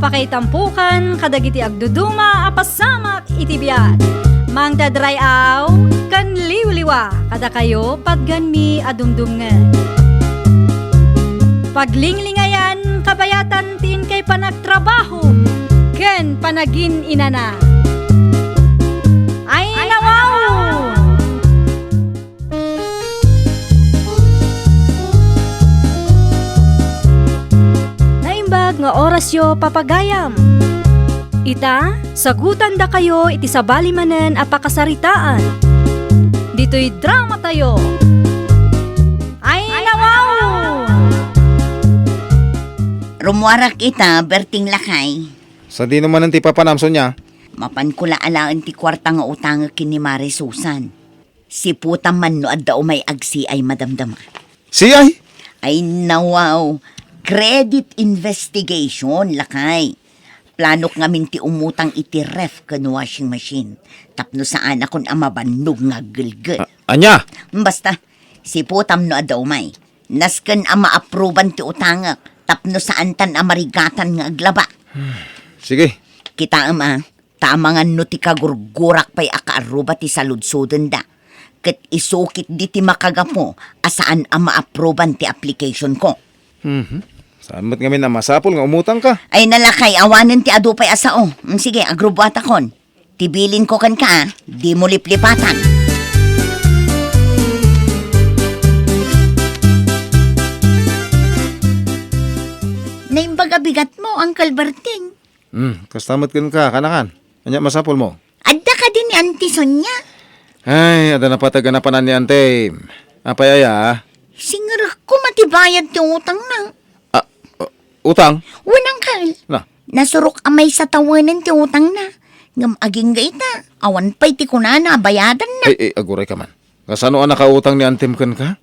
apakaitampukan kadagiti agduduma apasamak iti biat. Mang dadrayaw kan liwliwa kada kayo patganmi adumdumngen. Paglinglingayan kabayatan tin kay panagtrabaho ken panagin inana. Ay nawaw! Naimbag nga orasyo papagayam. Ita, sagutan da kayo iti sabali manen apakasaritaan. Dito'y drama tayo. Ay nawaw! Rumuarak ita, berting lakay. Sa di naman ang tipapanamso niya. Mapan ko laalaan ti kwarta nga utang kini Mare Susan. Si puta man no adda umay agsi ay madamdama. Siyay! Ay nawaw, credit investigation lakay. Planok nga minti umutang iti ref kan washing machine. Tapno saan akon amabannog nga gilgil. Anya? Basta, si putam no adda umay. Nasken ama aproban ti utangak. Tapno saan tan amarigatan nga aglaba. Sige. Kita ama, tamangan no ti kagurgurak pa'y akaaruba ti saludsuden da. Ket isukit di ti makagapo asaan ama aproban ti application ko. Saan mo't ngamin na masapol nga umutang ka? Ay nalakay, awanen ti adupay asao. Sige, agrubata kon. Tibilin ko kan ka, di mo liplipatan. Naimbaga-bigat mo, Uncle Berting. Kastamot ka, kanakan. Anya masapol mo? Adda ka din ni Auntie Sonia. Ay, ada na pataganapanan ni ante. Apayaya, Singar ko matibayad ti utang na. utang? Unang kal. Na, Nasurok amay sa tawanan ti utang na. Ngam aging gaita. Awan pa'y ti kunana, bayadan na. ay, aguray ka man. Kasano ang nakautang ni antem kan ka?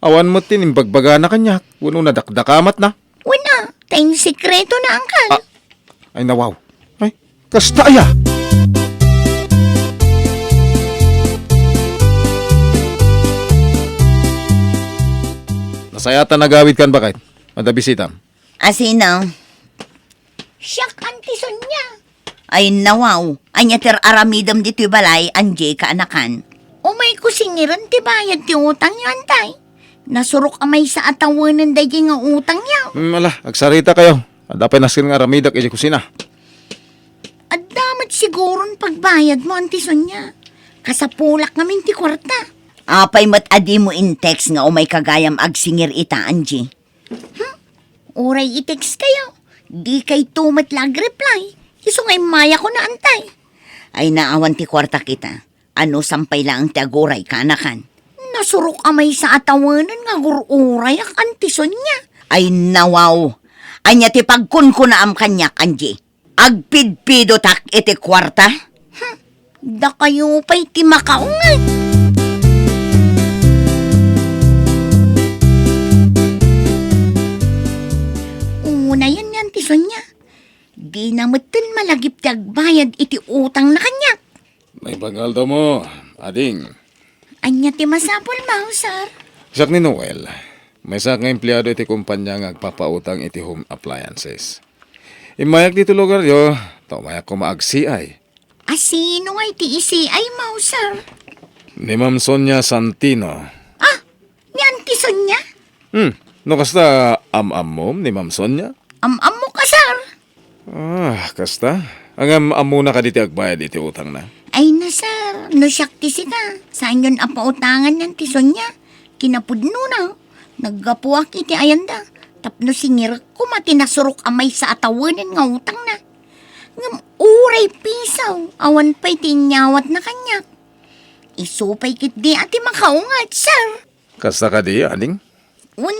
Awan mo tinimbagbaga na kanya. Wano na dakdakamat na. Wala, tayong sikreto na angkal. Ay, nawaw. Ay, kastaya! Nasayatan nagawid kan bakit? Madabisitam. Asino? Siyak, Auntie Sonia. Ay, nawaw. Anya ter aramidam dito'y balay, anje kaanakan. Umay ko singiran ti bayad ti utang niyo, antay. Nasurok amay sa atawanan dahi nga utang niyo. Mala, agsarita kayo. Adapay naskil nga ramidak iti kusina. At damat siguron pagbayad mo, Auntie Sonia. Kasapulak namin ti kwarta. Apay mat adi mo in text nga umay kagayam agsingir ita, Angie. Uray i-text kayo. Di kay tumat lag reply. Iso ngay maya ko na antay. Ay naawan ti kwarta kita. Ano sampay lang ti aguray kanakan. Nasurok amay sa atawanan nga gururay ak Auntie Sonia. Ay nawaw. Anya ti pagkun ko na am kanyak, Angie. Agpidpido tak iti kwarta. Da kayo pa'y ti makaungan. Una yan yan, ti Sonia. Di na mutin malagip ti agbayad iti utang na kanya. May bagal daw mo, ading. Anya ti masapol mo, sir. Sak ni Noel, may sak nga empleyado iti kumpanya nga agpapautang iti home appliances. Imayak dito lugar yo, taumayak ko maag-CI. Asino nga iti isi ay mo, sir? Ni Ma'am Sonia Santino. Ni Auntie Sonia? No kasta am-am mo ni Ma'am Sonia? Am mo ka, sir. Kasta. Ang am muna ka diti agbayad iti utang na. Ay na, sir. No syakti sita. Saan yun apautangan ng ti Sonia? Kinapudno na. Naggapuak iti ayanda. Tapno singir ko matinasurok amay sa atawanan nga utang na. Ngam uray pisaw. Awan pa'y tinyawat na kanya. Isupay kit di ati makaungat, sir. Kasta ka di, ading?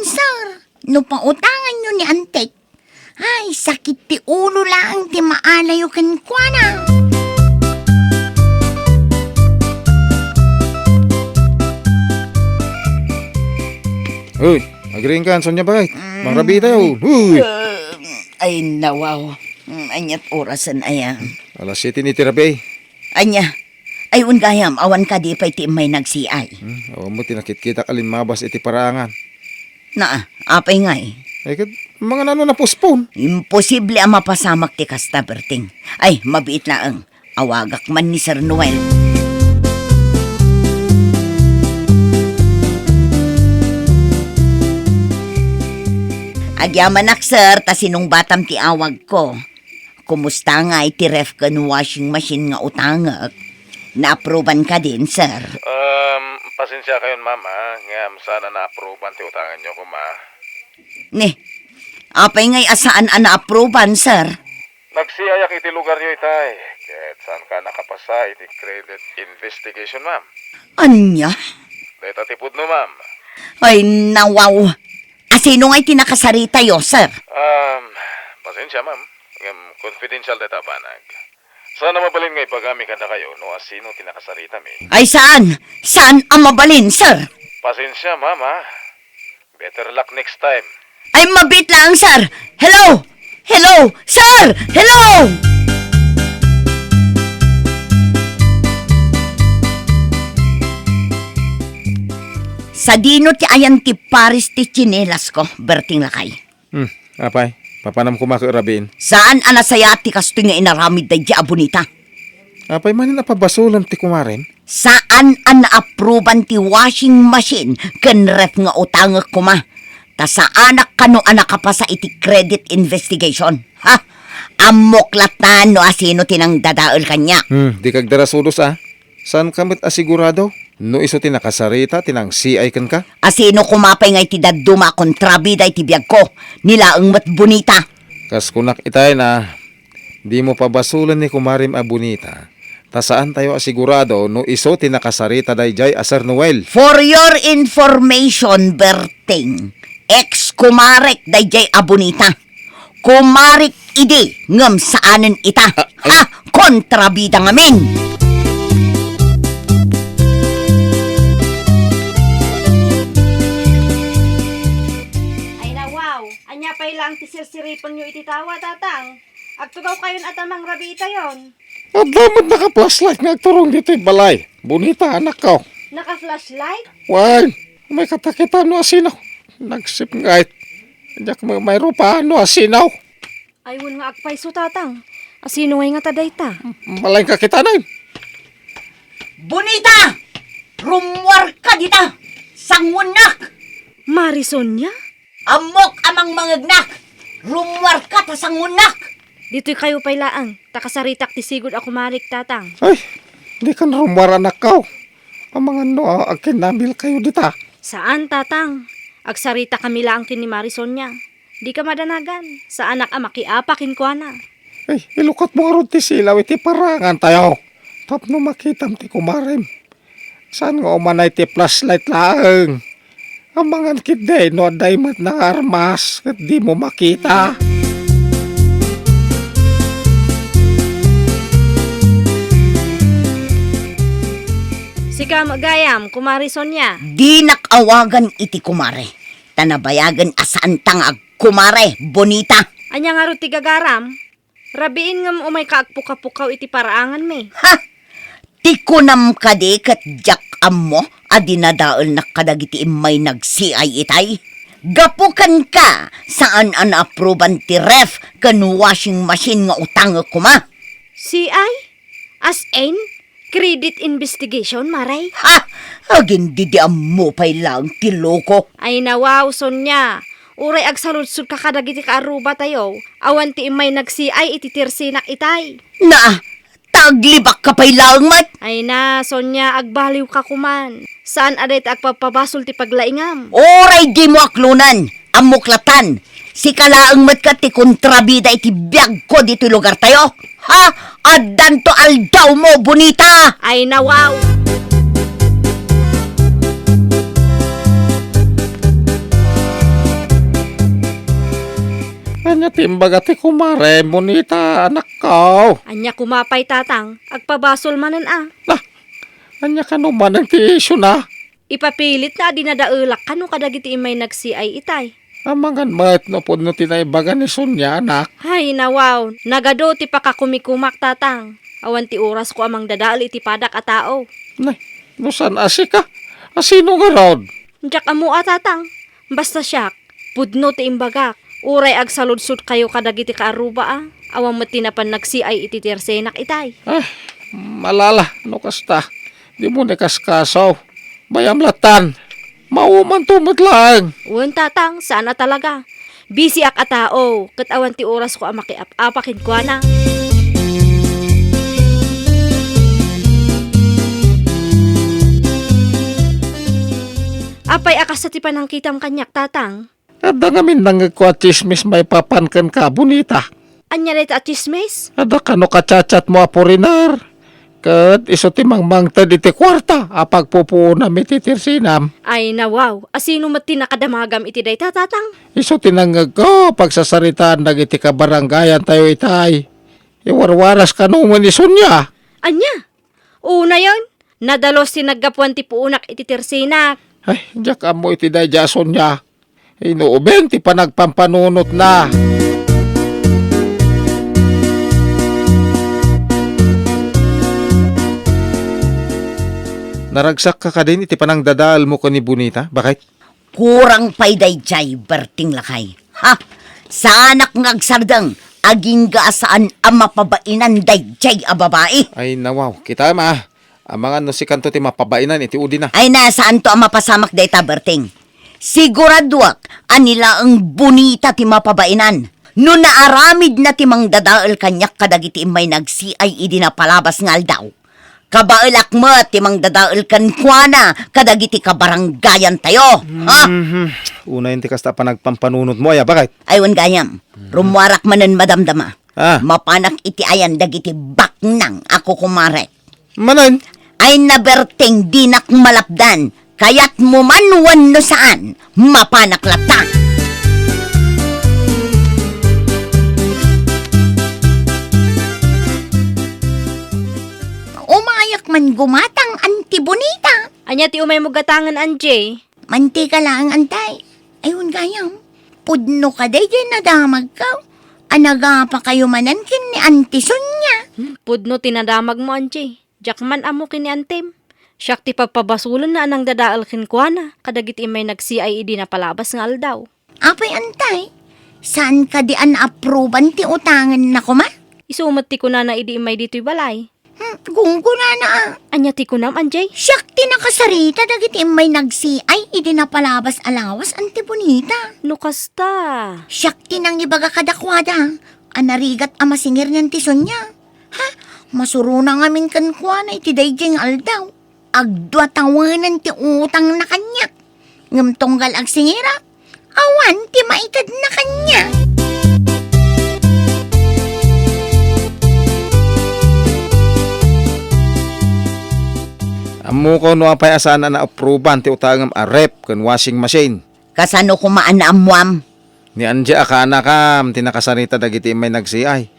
Sir. No pautangan nyo ni Antek. Ay, sakit ti ulo lang ti maalayo kan kwa na. Uy, agring ka, Sonia bakit? Mangrabi tayo. Uy! Ay, nawaw. Anyat orasan aya. Alas 7 ni tirabi. Anya. Ay, ungayam. Awan ka di pa'y ti may nagsiay. Awan mo tinakit-kita kalin mabas iti parangan. Na, apay nga eh. Ay, mga nano na postpone. Imposible ang mapasamak ti kasta, Berting. Ay, mabiit laang. Awagak man ni Sir Noel. Agyamanak, sir, ta sinong batam ti awag ko. Kumusta nga iti ref kan washing machine nga utangak? Na-approvean ka din, sir. Pasensya kayon, mama. Ngam, sana na-approvean ti utangan nyo ko, ma. Ne, apay ngay asaan ang na-approvean, sir? Nagsiayak iti lugar nyo, itay. Kahit saan ka nakapasa iti credit investigation, ma'am. Anya? Dahil tatipod no, ma'am. Ay, nawaw. Asino ngay tinakasarita yo, sir? Pasensya, ma'am. Ngam, confidential data banag. Sana mabalin nga ipagami ka na kayo no asino tinakasarita mi. Ay, saan? Saan ang mabalin, sir? Pasensya, mama. Better luck next time. Ay, mabit lang, sir. Hello? Hello? Sir! Hello! Sa dino ti ayan ti Paris ti chinelas ko, Berting Lakay. Apay, papanam ko makarabiin. Saan anasaya ti kasto nga inaramid da di abonita? Apay, manin napabasulan ti kumaren. Saan ang na-approvean ti washing machine ken ref nga utangak ko ma? Ta sa anak kano anak ka pa sa iti credit investigation? Ha? Amoklatan no asino tinang dadaol kanya. Di kag darasudos Saan kamit asigurado? No iso tinakasarita, tinang CI kan ka? Asino kumapay nga iti daduma kontrabida iti biyag ko. Nila ang mat bonita. Kas kunak itay na, di mo pabasulan ni kumarim a bonita. Ta saan tayo asigurado no iso tinakasarita dayjay Sir Noel? For your information, Berting, ex-kumarek dayjay abonita. Kumarik idi ngam saanen ita. Ha? Kontrabida ngamin. Anya pa'y lang ti sirsiripan nyo ititawa, tatang. Agtugaw kayon at amang rabita yon. At damat naka-flashlight nga agturong dito balay. Bonita, anak ko. Naka-flashlight? Why? May katakitan no asinaw. Nagsip ngayt. Diyak may rupa no asinaw. Ayun nga agpaiso, tatang. Asino ngay nga taday ta? Malay kakitanan. Bonita! Rumwar ka dita! Sangunak! Marison niya? Amok amang mangagnak! Rumwar ka ta sangunak! Dito'y kayo pa'y laang. Takasaritak ti sigod ako marik, tatang. Ay, di kan rumar anak ko. Ang mga no, agkinabil kayo dita. Saan, tatang? Agsarita kami laang kin ni Marison niya. Di ka madanagan. Sa anak makiapakin ko na. Ay, ilukat mo aron ti silaw iti parangan tayo. Tapno makitam ti kumarim. Saan nga umanay ti flashlight laang? Ang mga kitday no aday mat na armas at di mo makita. Sika magayam, kumarison niya. Di nakawagan iti kumare. Tanabayagan asaan tang ag kumare, bonita. Anya nga ro ti gagaram. Rabiin ngam umay kaagpuka-pukaw iti paraangan me. Ha! Tikunam ka di kat jak ammo adinadaol na kadagiti imay nagsiay itay. Gapukan ka saan an aproban ti ref kan washing machine nga utang kuma. CI? As in? Credit investigation, maray? Ha! Agin di ammo pay lang ti loko. Ay nawaw, Sonya. Uray agsaludsud ka kadagiti kaaruba tayo. Awan ti imay nag-CI iti tirsinak itay. Na! Taglibak ka pay lang mat. Ay na, Sonya, agbaliw ka kuman. Saan aday ti agpapabasol ti paglaingam? Oray di mo aklunan. Amuklatan. Si kalaang mat ka ti kontrabida iti biyag ko dito lugar tayo. Ha? Addan to aldaw mo, bonita! Ay nawaw. Anya timbaga ti kumare, bonita, anak ko. Anya kumapay, tatang. Agpabasol manan Lah, anya ka naman ang ti issue na. Ipapilit na dinadaulak kano kadagiti imay nag-CI itay. Amangan mat no po no tinaibaga ni Sonya, anak. Hay nawaw, nagado ti pakakumikumak, tatang. Awan ti oras ko amang dadaal iti padak a tao. Nay, no saan asika? Asino nga rod? Diyak amo tatang. Basta siyak. Pudno ti imbagak. Uray ag saludsud kayo kadagiti kaaruba Awang matinapan nagsiay iti tersenak itay. Malala, ano kasta? Di mo nekaskasaw. Bayam latan. Mauman tumot lang. Uwan tatang, sana talaga. Busy ak atao, kat awan ti oras ko makiap-apakin ko na. Apay akas sa tipan ng kitam kanyak tatang. Ada namin nangagkwa chismis may papankan ka, bonita. Anya rin at chismes? Ada kano kacachat mo aporinar. Kat iso timang mangtad iti kwarta. Apag pupuuna mititirsinam. Ay na wow, asino mati nakadamagam iti day tatang? Iso tinangag ko pagsasaritaan nag iti kabaranggayan tayo itay. Iwarwaras ka nung manison niya. Anya? Una yon, nadalos sinaggapuan ti puunak iti tersinak. Ay, diyak mo iti day jason niya. Inuuben ti panagpampanunot na. Naragsak ka din iti panang dadaal mo ko ni Bonita. Bakit? Kurang pa'y dayjay, berting lakay. Ha? Sa anak ngagsardang, aging gaasaan ang mapabainan dayjay a babae. Ay nawaw, kita ma. Ang mga no si kanto ti mapabainan iti udi na. Ay nasaan to ang mapasamak dayta, berting? Siguraduak, anila ang bonita ti mapabainan. No naaramid na ti mang dadaal kanyak kadagiti may nagsiay idi na palabas ngal daw. Kabailak mo ti mang dadaal kan kuana kadagiti kabaranggayan tayo. Ha? Una yun ti kasta pa nagpampanunod mo. Ay, bakit? Aywan gayam, rumwarak manan madamdama. Ah. Mapanak iti ayan dagiti baknang ako kumare. Manan? Ay naberting dinak malapdan, kaya't mumanwan no saan, mapanak lata. Umayak man gumatang anti bonita. Anya ti umay mo gatangan Anjay. Mantika lang antay. Ayun gayam, pudno ka day nadamag ka. Anaga pa kayo manankin ni Auntie Sonia. Pudno tinadamag mo Anjay. Jakman amo kini antem. Siyak ti pagpabasulan na anang dadaal kinkwana. Kadagiti may nagsiay idi na palabas nga aldaw. Apay antay, saan ka di an-approvean ti utangan na ko ma? Isumat ti ko na idi may dito'y balay. Gunguna na. Anya ti ko nam Anjay. Siyak ti nakasarita dagiti may nagsiay idi na palabas alawas anti bonita. No kasta. Siyak ti nang ibaga kadakwada. Anarigat amasingir niyan ti Sonia. Ha? Masuruna ngamin kankwa na iti dayjeng aldaw. Agdwa tawanan ti utang na kanya. Ngamtonggal ag singira. Awan ti maitad na kanya. Amo ko no apay asana na aproban ti utangam a rep kan washing machine. Kasano kumaan na amuam? Ni anja akana kam tinakasarita dagiti may nagsiay.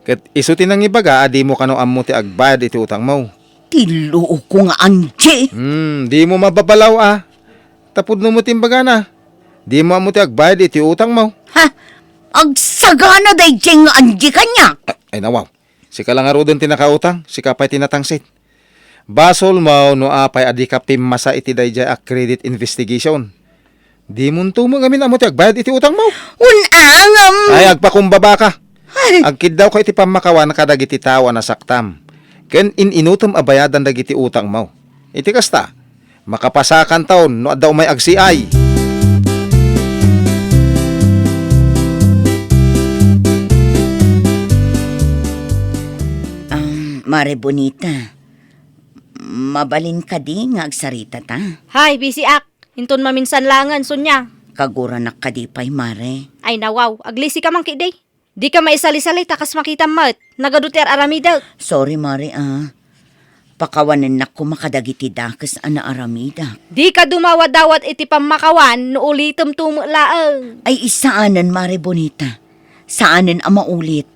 Ket isu tinang ibaga adi mo kano ammo ti agbayad iti utang mo. Tiluo ko nga anje. Di mo mababalaw Tapod no mo timbaga na. Di mo ammo ti agbayad iti utang mo. Ha? Agsagana dayjeng nga anje kanya. Ay nawaw. Sika lang aro doon tinakautang, sika pa'y tinatangsit. Basol mo no apay adi ka pimasa iti dayjay a credit investigation. Di mo tumong amin amo ti agbayad iti utang mo. Unangam. Ay agpakumbaba ka. Agkid daw kay iti pamakawan kadagiti tawa na saktam. Ken inutom abayadan dagiti utang mo. Iti kasta, makapasakan taon no addaw may agsiay. Mare Bonita, mabalin ka di nga agsarita ta. Hay, busy ak. Hinton maminsan langan, Sonya. Kagura nakadipay, Mare. Ay nawaw, aglisi ka man kiday. Di ka maisali-sali takas makita mat. Nagaduter aramida. Sorry, Mare, Pakawanan na ko makadagiti dakas ana aramida. Di ka dumawad-dawat iti pamakawan no ulitom tumulaang. Ay isaanan, Mare Bonita. Saanan ang maulit.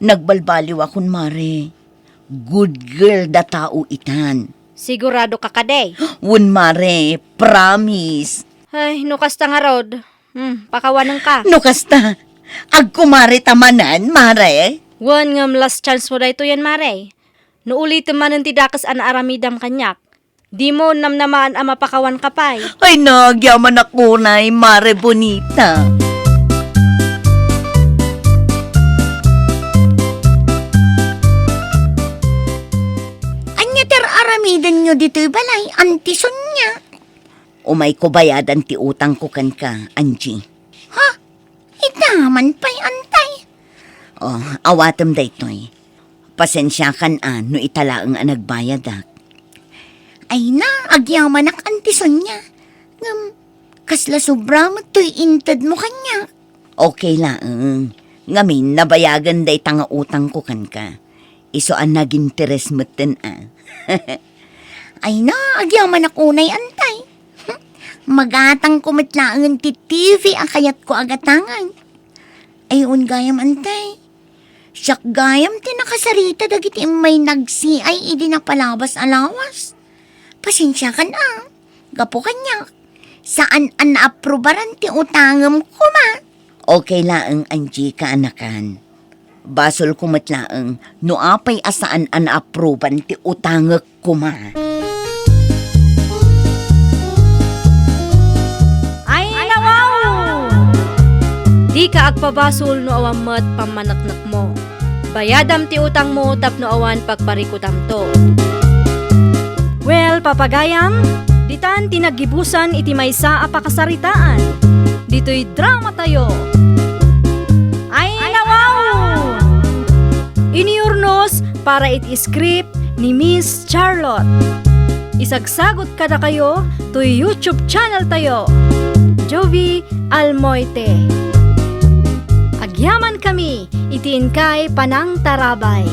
Nagbalbaliw akon, Mare. Good girl da tao itan. Sigurado ka kaday. Wun, Mare, promise. Ay, nukasta nga rod. Pakawanan ka. No kasta, agkumare tamanan, Mare. Wan ngam last chance mo da ito yan, Mare. No ulitom man ang tidakas ana aramidam kanyak. Di mo namnamaan ang mapakawan kapay. Ay, nagyaman ako na, Mare Bonita. Anya ter aramidan nyo dito'y balay, Auntie Sonia. Umay ko bayadan ti utang ko kan ka, Angie. Ha? Itaman pa'y antay. Oh, awatam da ito'y. Pasensya kan no italaang nagbayadak. Ay na, agyaman ak Auntie Sonia. Kasla sobra mo to'y intad mo kanya. Okay lang. Ngamin, nabayagan day tanga utang ko kan ka. Iso ang nag-interes mo tin Ay na, agyaman ako na'y antay. Magatang kumitlaangan ti TV ang kayat ko agatangan. Ayun gayam antay. Siyak gayam ti nakasarita dagiti may nagsi ay idi na palabas alawas. Pasensya ka na. Gapo kanya. Saan an naaprobaran ti utangam ko ma? Okay laang Angie ka anakan. Basol kumatlaang no apay asaan an naaproban ti utangak ko ma. Di ka agpabasol no awan met pamanaknak mo. Bayadam ti utang mo tapno awan pagparikutam to. Well, papagayam, ditan tinagibusan iti maysa a pakasaritaan. Dito'y drama tayo. Ay nawaw! Iniurnos para iti script ni Miss Charlotte. Isagsagot kada kayo to YouTube channel tayo. Jovi Almoite. Agyaman kami, itiin kay Panang Tarabay.